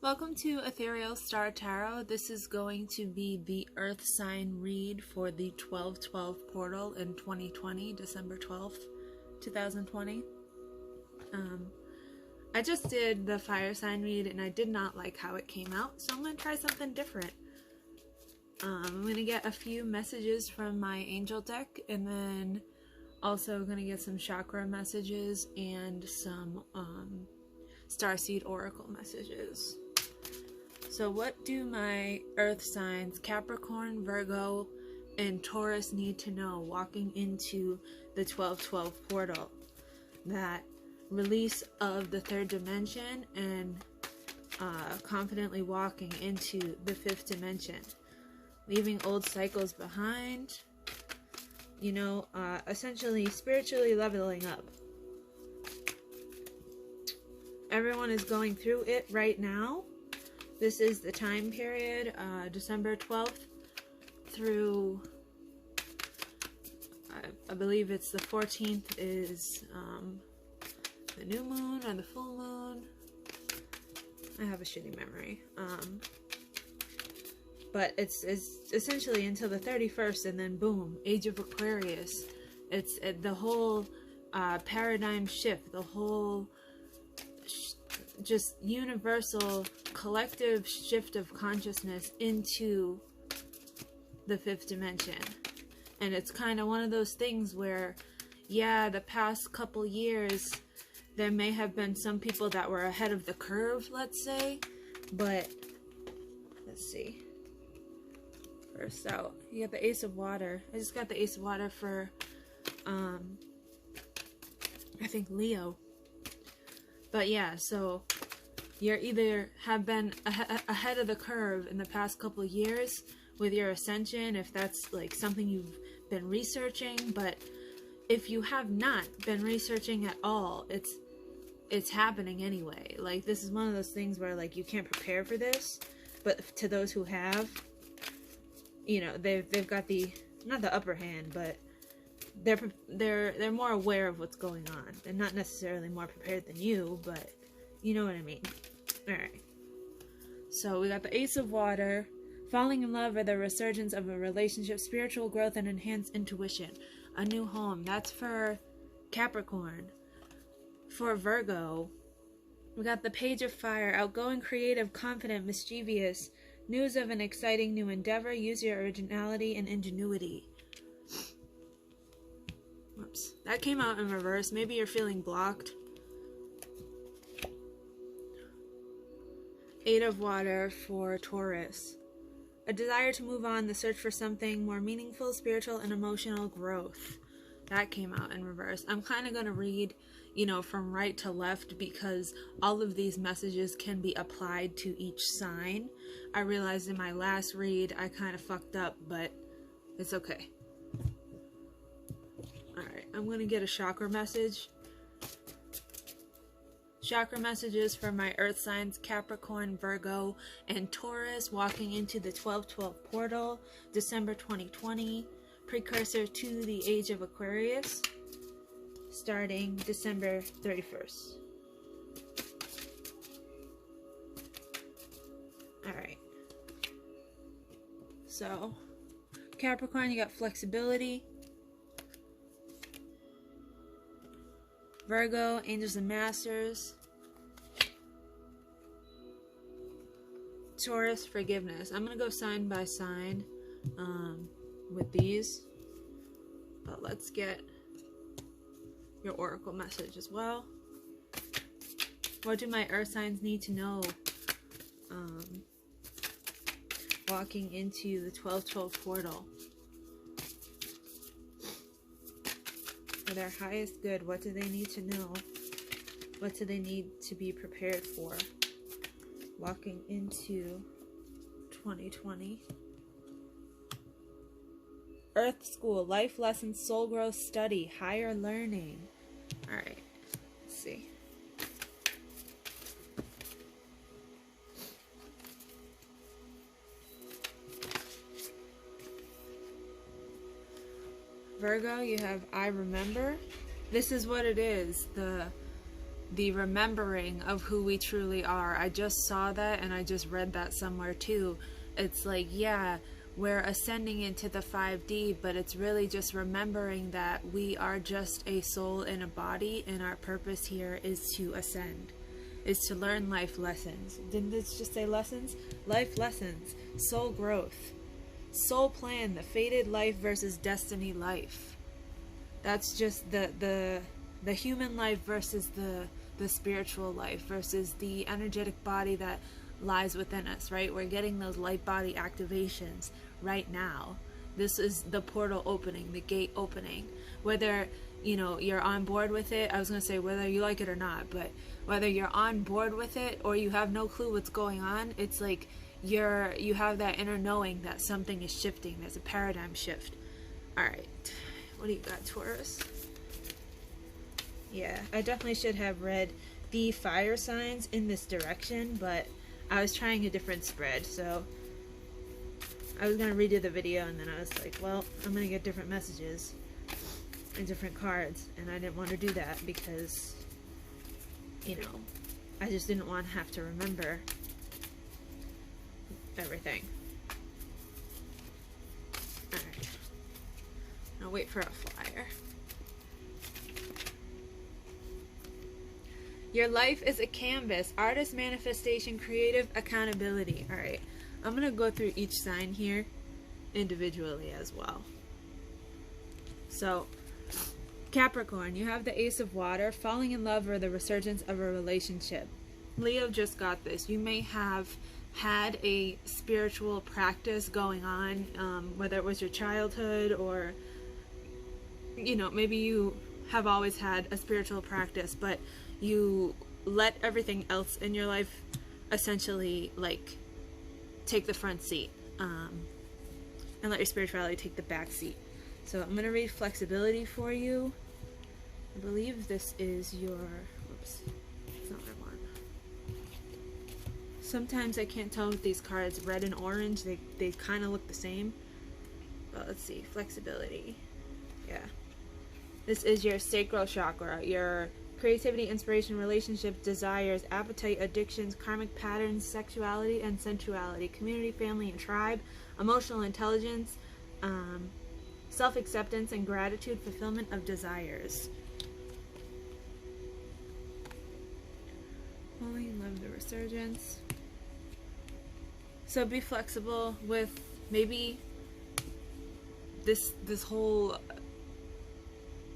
Welcome to Ethereal Star Tarot. This is going to be the Earth sign read for the 12/12 portal in 2020, December 12th, 2020. I just did the fire sign read and I did not like how it came out, so I'm going to try something different. I'm going to get a few messages from my angel deck and then also going to get some chakra messages and some starseed oracle messages. So what do my earth signs Capricorn, Virgo, and Taurus need to know walking into the 12/12 portal? That release of the third dimension and confidently walking into the fifth dimension. Leaving old cycles behind. Essentially spiritually leveling up. Everyone is going through it right now. This is the time period, December 12th through, I believe it's the 14th is the new moon or the full moon. I have a shitty memory. But it's essentially until the 31st, and then boom, Age of Aquarius. It's the whole paradigm shift, the whole just universal collective shift of consciousness into the fifth dimension. And it's kind of one of those things where, yeah, the past couple years there may have been some people that were ahead of the curve, let's say, but let's see. First out, you got the Ace of Water. I just got the Ace of Water for I think Leo. But yeah, so you either have been ahead of the curve in the past couple of years with your ascension, if that's like something you've been researching. But if you have not been researching at all, it's happening anyway. Like, this is one of those things where like you can't prepare for this, but to those who have, they've got not the upper hand, but they're more aware of what's going on. They're not necessarily more prepared than you, but you know what I mean. Alright. So we got the Ace of Water, falling in love or the resurgence of a relationship, spiritual growth and enhanced intuition, a new home. That's for Capricorn. For Virgo, we got the Page of Fire, outgoing, creative, confident, mischievous, news of an exciting new endeavor, use your originality and ingenuity. Whoops. That came out in reverse. Maybe you're feeling blocked. Eight of Water for Taurus. A desire to move on, the search for something more meaningful, spiritual, and emotional growth. That came out in reverse. I'm kind of going to read, from right to left because all of these messages can be applied to each sign. I realized in my last read I kind of fucked up, but it's okay. Alright, I'm going to get a chakra message. Chakra messages for my earth signs Capricorn, Virgo, and Taurus walking into the 12/12 portal, December 2020, precursor to the Age of Aquarius, starting December 31st. Alright. So, Capricorn, you got flexibility. Virgo, Angels and Masters. Taurus, forgiveness. I'm going to go sign by sign with these. But let's get your oracle message as well. What do my earth signs need to know walking into the 12/12 portal? For their highest good, what do they need to know? What do they need to be prepared for walking into 2020? Earth School, life lessons, soul growth, study, higher learning. Alright, let's see. Virgo, you have I remember. This is what it is. the remembering of who we truly are. I just saw that, and I just read that somewhere too. It's like, yeah, we're ascending into the 5D, but it's really just remembering that we are just a soul in a body, and our purpose here is to ascend, is to learn life lessons. Didn't this just say lessons? Life lessons, soul growth, soul plan, the fated life versus destiny life. That's just the human life versus the spiritual life versus the energetic body that lies within us, right? We're getting those light body activations right now. This is the portal opening, the gate opening. Whether, you know, you're on board with it, I was going to say whether you like it or not, but whether you're on board with it or you have no clue what's going on, it's like you have that inner knowing that something is shifting. There's a paradigm shift. All right. What do you got, Taurus? Yeah, I definitely should have read the fire signs in this direction, but I was trying a different spread, so I was going to redo the video, and then I was like, well, I'm going to get different messages and different cards, and I didn't want to do that because, you know, I just didn't want to have to remember everything. Alright. I'll wait for a flyer. Your life is a canvas. Artist, manifestation, creative, accountability. Alright. I'm going to go through each sign here individually as well. So, Capricorn, you have the Ace of Water, falling in love or the resurgence of a relationship. Leo just got this. You may have had a spiritual practice going on, whether it was your childhood or, you know, maybe you have always had a spiritual practice, but you let everything else in your life essentially like take the front seat, and let your spirituality take the back seat. So I'm going to read flexibility for you. I believe this is your, whoops, it's not what I want. Sometimes I can't tell with these cards, red and orange, they kind of look the same. But let's see, flexibility. Yeah. This is your sacral chakra, your creativity, inspiration, relationship, desires, appetite, addictions, karmic patterns, sexuality and sensuality, community, family, and tribe, emotional intelligence, self-acceptance and gratitude, fulfillment of desires. Falling in love, the resurgence. So be flexible with maybe this whole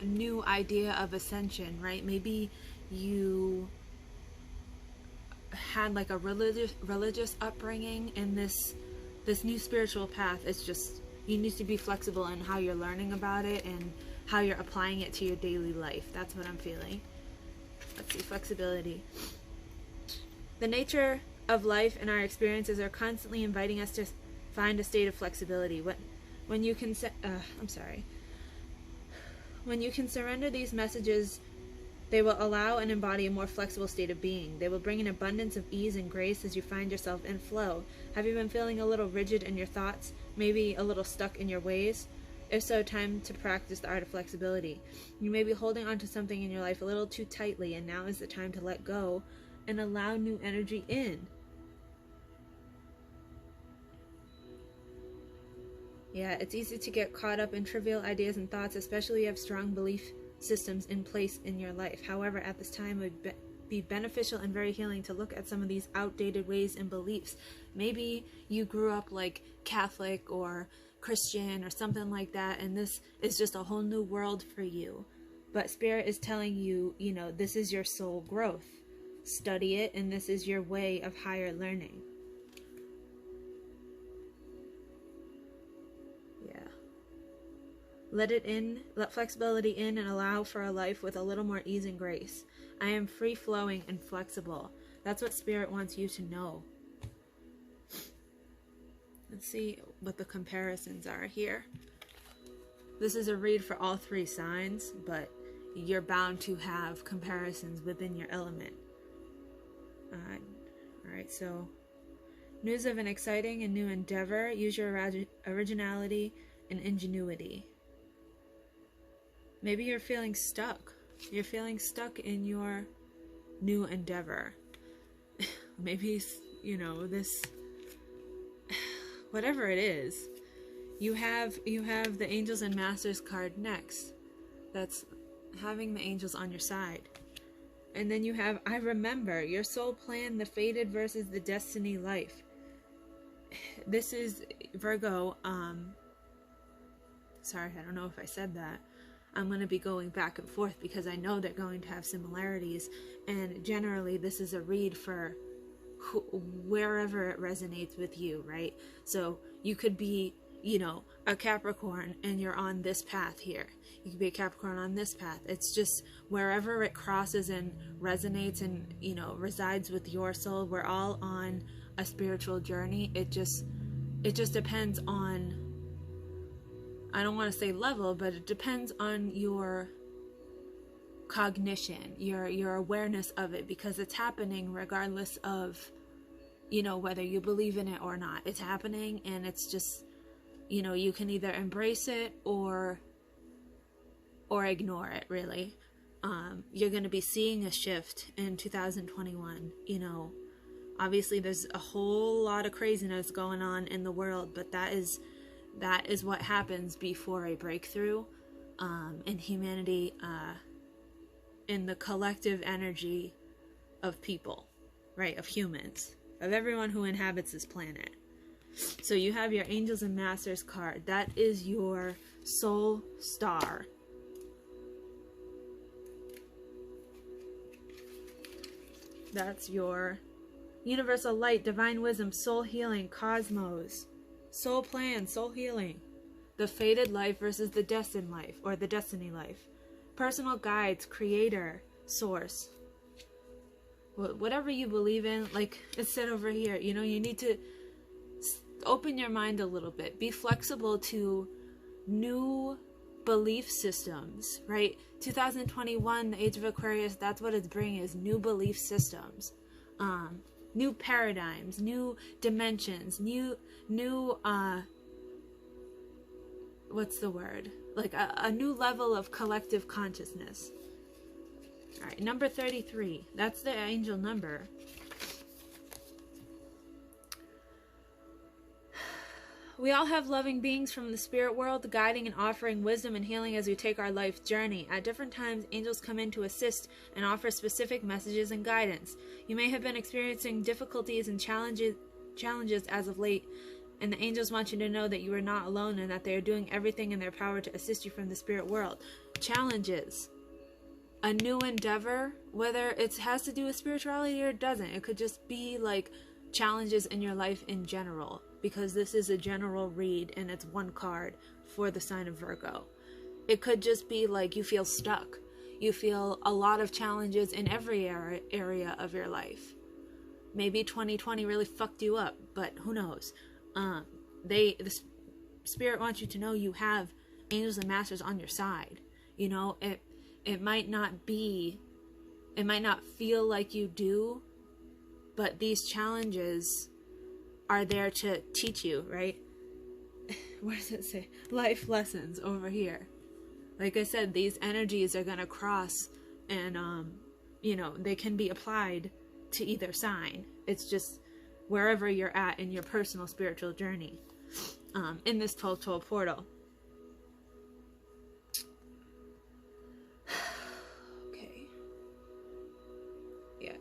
new idea of ascension, right? Maybe you had like a religious upbringing, and this new spiritual path is just, you need to be flexible in how you're learning about it and how you're applying it to your daily life. That's what I'm feeling. Let's see, flexibility. The nature of life and our experiences are constantly inviting us to find a state of flexibility. When you can When you can surrender these messages, they will allow and embody a more flexible state of being. They will bring an abundance of ease and grace as you find yourself in flow. Have you been feeling a little rigid in your thoughts, maybe a little stuck in your ways? If so, time to practice the art of flexibility. You may be holding on to something in your life a little too tightly, and now is the time to let go and allow new energy in. Yeah, it's easy to get caught up in trivial ideas and thoughts, especially if you have strong belief systems in place in your life. However, at this time, it would be beneficial and very healing to look at some of these outdated ways and beliefs. Maybe you grew up like Catholic or Christian or something like that, and this is just a whole new world for you. But Spirit is telling you, you know, this is your soul growth. Study it, and this is your way of higher learning. Let it in, let flexibility in, and allow for a life with a little more ease and grace. I am free-flowing and flexible. That's what Spirit wants you to know. Let's see what the comparisons are here. This is a read for all three signs, but you're bound to have comparisons within your element. Alright, so news of an exciting and new endeavor. Use your originality and ingenuity. Maybe you're feeling stuck. You're feeling stuck in your new endeavor. Maybe, you know, this, whatever it is, you have the Angels and Masters card next. That's having the angels on your side. And then you have, I remember, your soul plan, the fated versus the destiny life. This is Virgo. Sorry, I don't know if I said that. I'm going to be going back and forth because I know they're going to have similarities. And generally, this is a read for wherever it resonates with you, right? So you could be, you know, a Capricorn and you're on this path here. You could be a Capricorn on this path. It's just wherever it crosses and resonates and, you know, resides with your soul. We're all on a spiritual journey. It just depends on, I don't want to say level, but it depends on your cognition, your awareness of it, because it's happening regardless of, you know, whether you believe in it or not. It's happening, and it's just, you know, you can either embrace it or ignore it, really. You're going to be seeing a shift in 2021. You know, obviously there's a whole lot of craziness going on in the world, but that is what happens before a breakthrough in humanity, in the collective energy of people, right? Of humans, of everyone who inhabits this planet. So you have your Angels and Masters card. That is your soul star. That's your universal light, divine wisdom, soul healing, cosmos, soul plan, soul healing. The fated life versus the destined life, or the destiny life. Personal guides, creator, source. Whatever you believe in, like it said over here, you know, you need to open your mind a little bit. Be flexible to new belief systems, right? 2021, the age of Aquarius, that's what it's bringing, is new belief systems, new paradigms, new dimensions, new what's the word? Like a new level of collective consciousness. All right, number 33. That's the angel number. We all have loving beings from the spirit world, guiding and offering wisdom and healing as we take our life journey. At different times, angels come in to assist and offer specific messages and guidance. You may have been experiencing difficulties and challenges as of late, and the angels want you to know that you are not alone and that they are doing everything in their power to assist you from the spirit world. Challenges. A new endeavor, whether it has to do with spirituality or it doesn't. It could just be like challenges in your life in general, because this is a general read and it's one card for the sign of Virgo. It could just be like you feel stuck. You feel a lot of challenges in every area of your life. Maybe 2020 really fucked you up, but who knows? The spirit wants you to know you have angels and masters on your side. You know, it might not feel like you do, but these challenges are there to teach you, right? What does it say? Life lessons over here. Like I said, these energies are going to cross, and you know, they can be applied to either sign. It's just wherever you're at in your personal spiritual journey, in this 12-12 portal.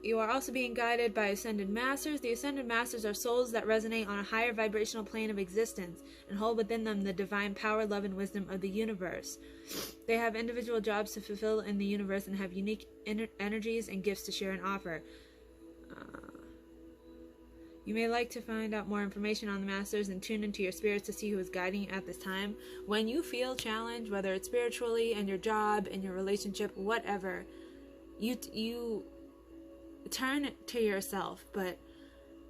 You are also being guided by Ascended Masters. The Ascended Masters are souls that resonate on a higher vibrational plane of existence and hold within them the divine power, love, and wisdom of the universe. They have individual jobs to fulfill in the universe and have unique energies and gifts to share and offer. You may like to find out more information on the Masters and tune into your spirits to see who is guiding you at this time. When you feel challenged, whether it's spiritually, in your job, in your relationship, whatever, you turn to yourself. But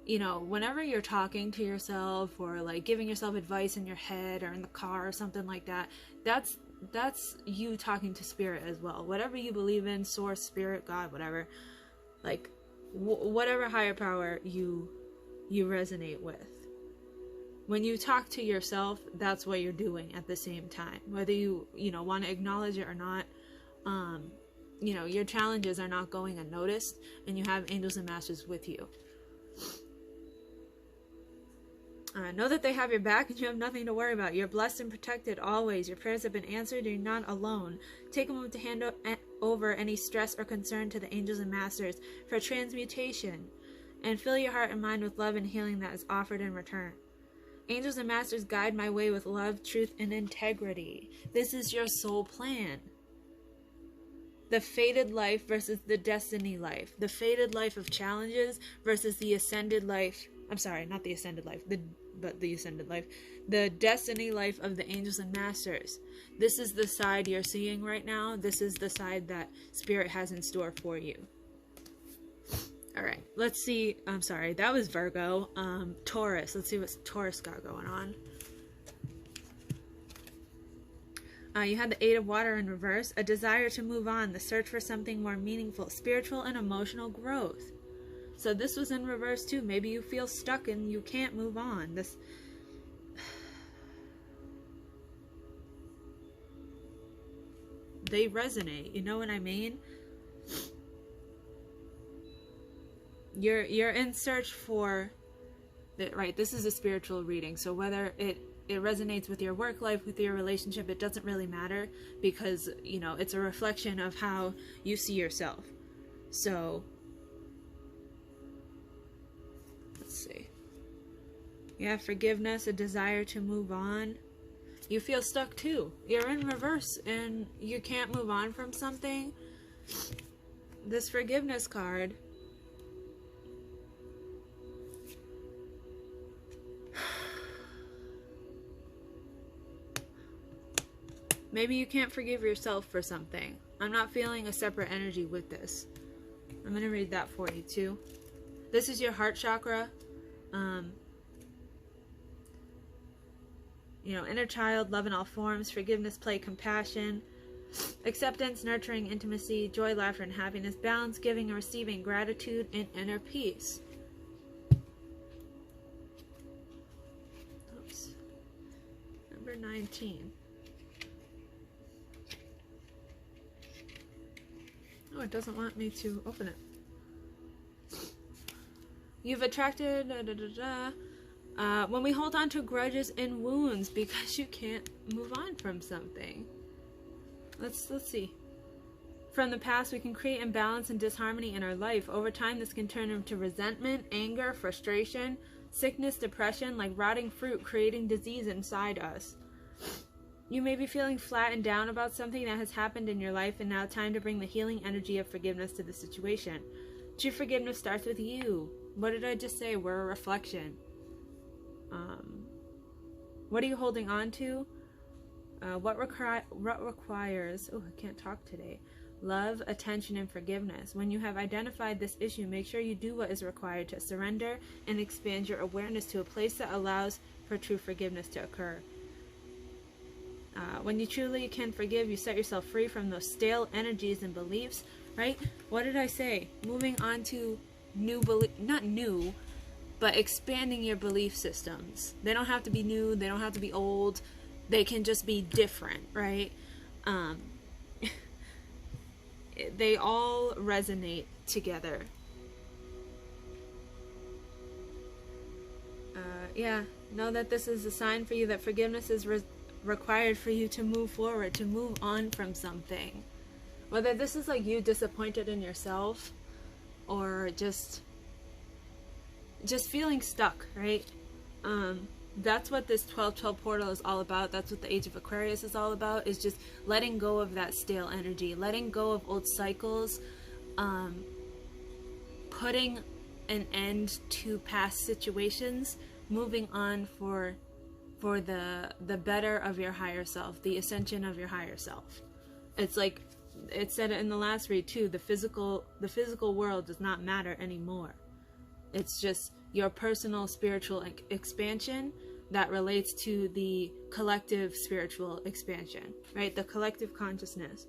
you know, whenever you're talking to yourself or like giving yourself advice in your head or in the car or something like that, that's you talking to spirit as well. Whatever you believe in, source, spirit, God, whatever, like whatever higher power you resonate with. When you talk to yourself, that's what you're doing at the same time, whether you want to acknowledge it or not. you know, your challenges are not going unnoticed, and you have angels and masters with you. Know that they have your back and you have nothing to worry about. You're blessed and protected always. Your prayers have been answered and you're not alone. Take a moment to hand over any stress or concern to the angels and masters for transmutation, and fill your heart and mind with love and healing that is offered in return. Angels and masters, guide my way with love, truth, and integrity. This is your soul plan. The fated life versus the destiny life. The fated life of challenges versus the ascended life. I'm sorry, not the ascended life, but the ascended life. The destiny life of the angels and masters. This is the side you're seeing right now. This is the side that Spirit has in store for you. Alright, let's see. I'm sorry, that was Virgo. Taurus. Let's see what Taurus got going on. You had the Eight of Water in reverse. A desire to move on. The search for something more meaningful. Spiritual and emotional growth. So this was in reverse too. Maybe you feel stuck and you can't move on. They resonate. You know what I mean? You're in search for... Right, this is a spiritual reading. So whether it resonates with your work life, with your relationship, it doesn't really matter, because, you know, it's a reflection of how you see yourself. So, let's see. You have forgiveness, a desire to move on. You feel stuck too. You're in reverse and you can't move on from something. This forgiveness card. Maybe you can't forgive yourself for something. I'm not feeling a separate energy with this. I'm going to read that for you too. This is your heart chakra. You know, inner child, love in all forms, forgiveness, play, compassion, acceptance, nurturing, intimacy, joy, laughter, and happiness, balance, giving and receiving, gratitude, and inner peace. Oops. Number 19. Oh, it doesn't want me to open it. You've attracted... when we hold on to grudges and wounds because you can't move on from something. Let's see. From the past, we can create imbalance and disharmony in our life. Over time, this can turn into resentment, anger, frustration, sickness, depression, like rotting fruit, creating disease inside us. You may be feeling flat and down about something that has happened in your life, and now time to bring the healing energy of forgiveness to the situation. True forgiveness starts with you. What did I just say? We're a reflection. What are you holding on to? What requires... Oh, I can't talk today. Love, attention, and forgiveness. When you have identified this issue, make sure you do what is required to surrender and expand your awareness to a place that allows for true forgiveness to occur. When you truly can forgive, you set yourself free from those stale energies and beliefs, right? What did I say? Moving on to new belief, not new, but expanding your belief systems. They don't have to be new, they don't have to be old, they can just be different, right? They all resonate together. Yeah, know that this is a sign for you that forgiveness is required for you to move forward, to move on from something. Whether this is like you disappointed in yourself, or just feeling stuck, right? That's what this 12-12 portal is all about. That's what the Age of Aquarius is all about, is just letting go of that stale energy, letting go of old cycles, putting an end to past situations, moving on for the better of your higher self, the ascension of your higher self. It's like it said in the last read too, the physical world does not matter anymore. It's just your personal spiritual expansion that relates to the collective spiritual expansion, right? The collective consciousness.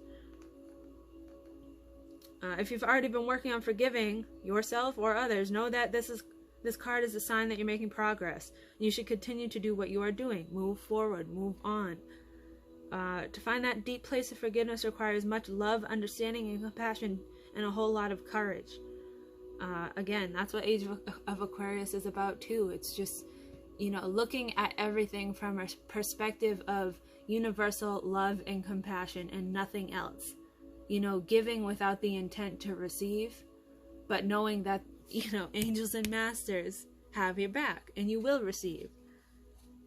If you've already been working on forgiving yourself or others, know that this card is a sign that you're making progress. You should continue to do what you are doing. Move forward, move on. To find that deep place of forgiveness requires much love, understanding, and compassion, and a whole lot of courage. Again, that's what Age of Aquarius is about too. It's just, looking at everything from a perspective of universal love and compassion and nothing else. Giving without the intent to receive, but knowing that, angels and masters have your back and you will receive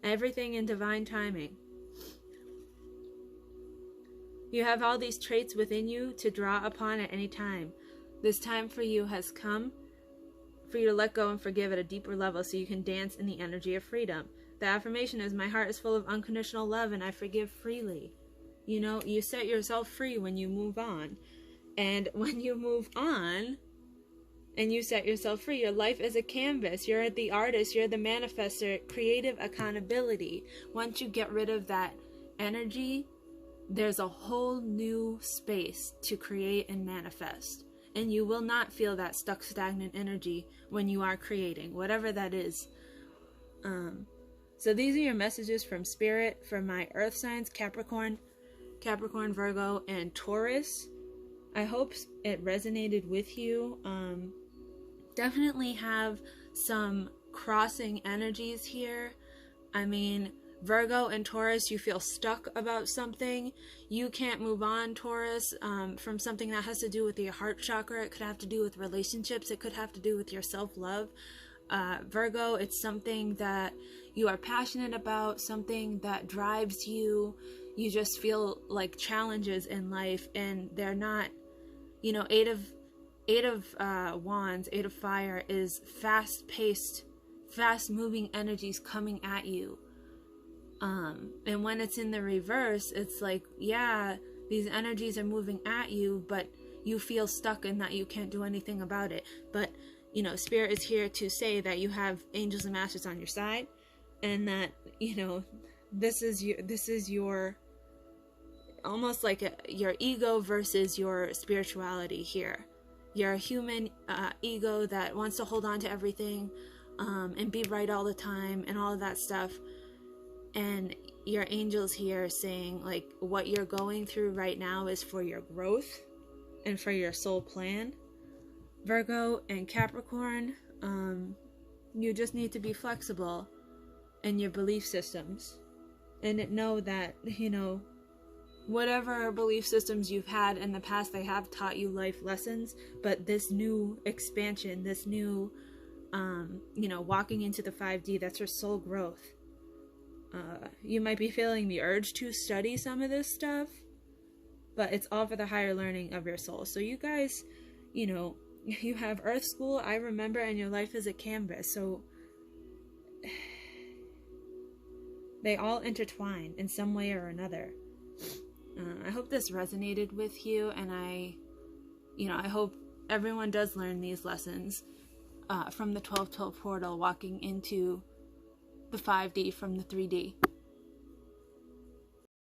everything in divine timing. You have all these traits within you to draw upon at any time. This time for you has come for you to let go and forgive at a deeper level so you can dance in the energy of freedom. The affirmation is, my heart is full of unconditional love and I forgive freely. You set yourself free when you move on. And when you move on and you set yourself free, your life is a canvas. You're the artist, you're the manifester, creative accountability. Once you get rid of that energy, there's a whole new space to create and manifest. And you will not feel that stuck, stagnant energy when you are creating, whatever that is. So these are your messages from Spirit, from my earth signs, Capricorn, Virgo, and Taurus. I hope it resonated with you. Definitely have some crossing energies here. I mean, Virgo and Taurus, you feel stuck about something. You can't move on, Taurus, from something that has to do with your heart chakra. It could have to do with relationships. It could have to do with your self-love. Virgo, it's something that you are passionate about, something that drives you. You just feel like challenges in life, and they're not, Eight of Wands, Eight of Fire is fast-paced, fast-moving energies coming at you. And when it's in the reverse, it's like, yeah, these energies are moving at you, but you feel stuck in that you can't do anything about it. But, Spirit is here to say that you have angels and masters on your side, and that, this is your almost like your ego versus your spirituality here. You're a human ego that wants to hold on to everything, and be right all the time and all of that stuff. And your angels here saying, like, what you're going through right now is for your growth and for your soul plan. Virgo and Capricorn, you just need to be flexible in your belief systems. And know that, whatever belief systems you've had in the past, they have taught you life lessons. But this new expansion, this new, walking into the 5D, that's your soul growth. You might be feeling the urge to study some of this stuff, but it's all for the higher learning of your soul. So you guys, you have Earth School, I remember, and your life is a canvas. So they all intertwine in some way or another. I hope this resonated with you, and I hope everyone does learn these lessons from the 1212 portal, walking into the 5D from the 3D.